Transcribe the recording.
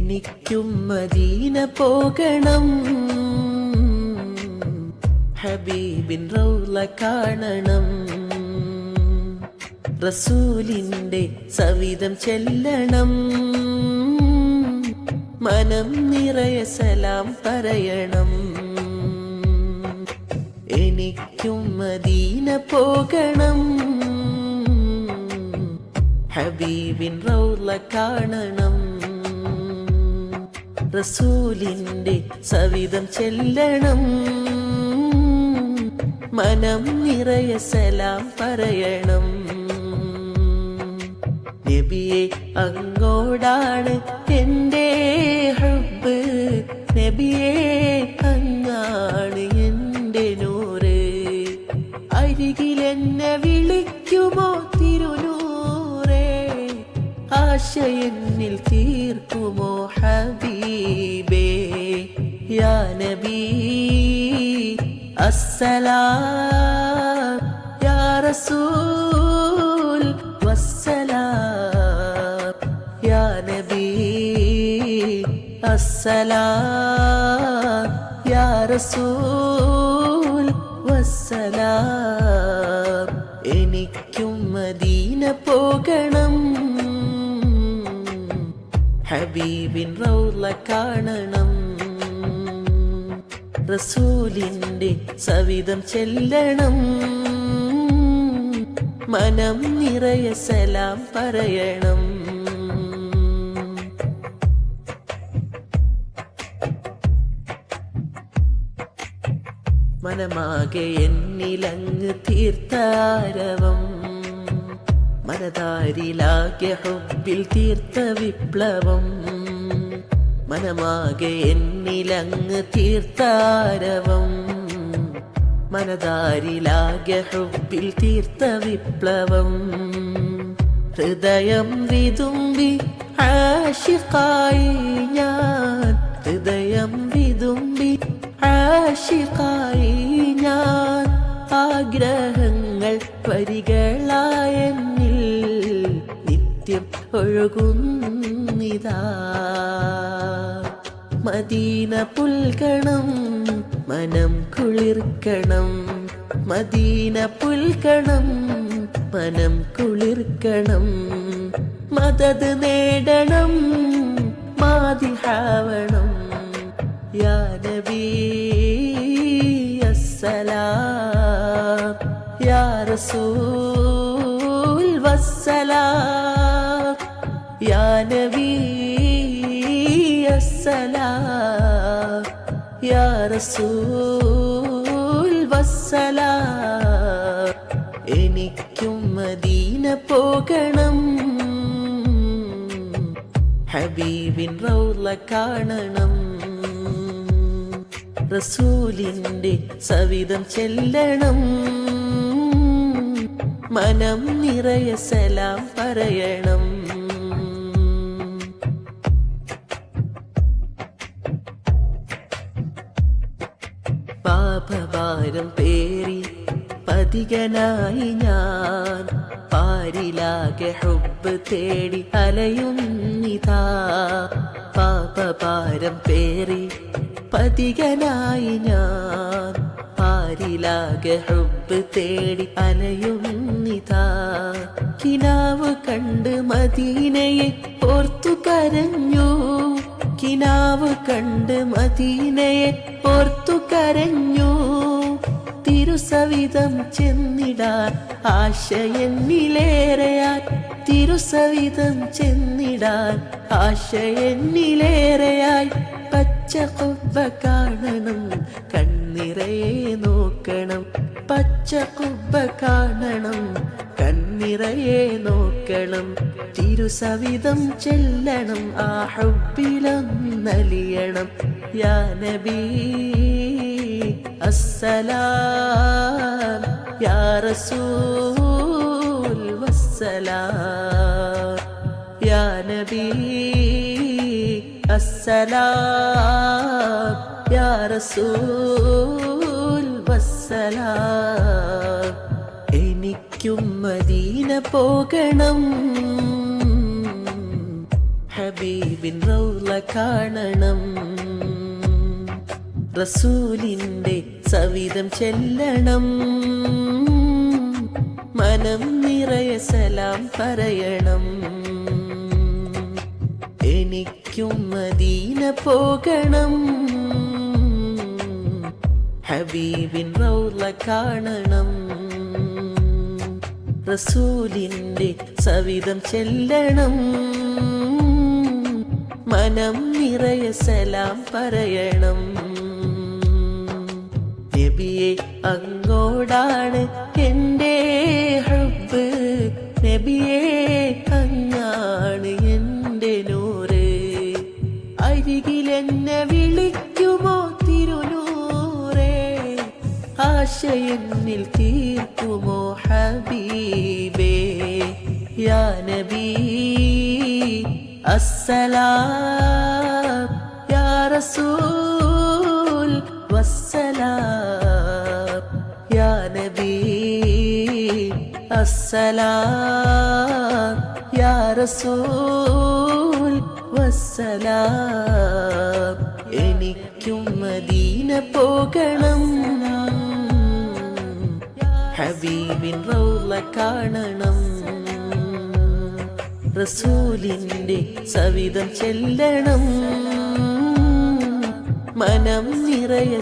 എനിക്കും മദീന പോകണം, ഹബീബിൻ റൗള കാണണം, റസൂലിന്റെ സവിധം ചെല്ലണം, മനം നിറയെ സലാം പറയണം. എനിക്കും മദീന പോകണം, ഹബീബിൻ റൗള കാണണം, റസൂലിന്റെ സവിധം ചെല്ലണം, മനം നിറയെ സലാം പറയണം. നബിയെ അങ്ങോടാണ് എൻ്റെ ഹബ്ബ്, നബിയെ അങ്ങാണ് എൻ്റെ നൂറ്, അരികിലെന്നെ വിളിക്കുമോ തിരുനൂറേ, ആശയെന്നിൽ തീർക്കുമോ ഹബീബേ. യാ നബി അസ്സലാം, യാ റസൂൽ വസ്സലാം, യാ നബി അസ്സലാം, യാ റസൂൽ വസ്സലാം. എനിക്കും മദീന പോകണം, ഹബീബിൻ റൗള കാണണം, റസൂലിന്റെ സവിധം ചെല്ലണം, മനം നിറയെ സലാം പറയണം. മനമാകെ എന്നിലങ്ങ് തീർത്താരവം, മനതാരിലാകെ ഹുബ്ബിൽ തീർത്ത വിപ്ലവം, മനമാകെ എന്നിലങ്ങ് തീർത്താരവം, മനതാരിലാകെ ഹുബ്ബിൽ തീർത്ത വിപ്ലവം. ഹൃദയം വിതുമ്പി ആശിഖായി ഞാൻ, ഹൃദയം വിതുമ്പി ആശിഖായി ഞാൻ, ആഗ്രഹങ്ങൾ വരികളായെന്നിൽ നിത്യം ഒഴുകുന്നിതാ. മദീന പുൽക്കണം, മനം കുളിർക്കണം, മദീന പുൽക്കണം, മനം കുളിർക്കണം, മദദ് നേടണം, മാദിഹാവണം. യാ നബി അസ്സലാം, യാ റസൂൽ വസ്സലാം, യാ നബി അസ്സലാം, യാ റസൂൽ വസ്സലാം. എനിക്കും മദീന പോകണം, ഹബീബിൻ റൗള കാണണം, റസൂലിന്റെ സവിധം ചെല്ലണം, മനം നിറയെ സലാം പറയണം. പാപഭാരം പേറി പതികനായി ഞാൻ, പാരിലാകെ ഹുബ്ബ് തേടി അലയുന്നിതാ. പാപഭാരം പേറി പതികനായി ഞാൻ, പാരിലാകെ ഹുബ്ബ് തേടി അലയുന്നിതാ. കിനാവ് കണ്ട് മദീനയെ ഓർത്തു കരഞ്ഞു, കിനാവ് കണ്ട് മദീനയെ ഓർത്തു കരഞ്ഞു, തിരുസവിധം ചെന്നിടാൻ ആശയെന്നിലേറെയാൻ, തിരുസവിധം ചെന്നിടാൻ ആശയെന്നിലേറെയായി. പച്ച കുബ്ബ കാണണം, കണ്ണിറയെ നോക്കണം, പച്ച കുബ്ബ കാണണം, കണ്ണിറയെ നോക്കണം, തിരുസവിധം ചെല്ലണം, ആ ഹുബ്ബിലൊന്നലിയണം. യാ നബി അസ്സലാം, യാ റസൂൽ വസ്സലാം, യാ നബി അസ്സലാം, യാ റസൂൽ വസ്സലാം. എനിക്കും മദീന പോകണം, ഹബീബിൻ റൗള കാണണം, റസൂലിന്റെ സവിധം ചെല്ലണം, മനം നിറയെ സലാം പറയണം. എനിക്കും മദീന പോകണം, ഹബീബിൻ റൗള കാണണം, റസൂലിന്റെ സവിധം ചെല്ലണം, മനം നിറയെ സലാം പറയണം. നബിയെ അങ്ങോടാണ് എൻ്റെ ഹബ്ബ്, നബിയെ അങ്ങാണ് എൻ്റെ നൂറ്. അരികിലെന്നെ വിളിക്കുമോ തിരുനൂറേ, ആശയെന്നിൽ തീർക്കുമോ ഹബീബേ. യാ നബി അസ്സലാം, യാ റസൂൽ വസ്സലാം, യാ നബി അസ്സലാം, യാ റസൂൽ വസ്സലാം. എനിക്കും മദീന പോകണം, ഹബീബിൻ റൗള കാണണം, റസൂലിന്റെ സവിധം ചെല്ലണം, മനം നിറയെ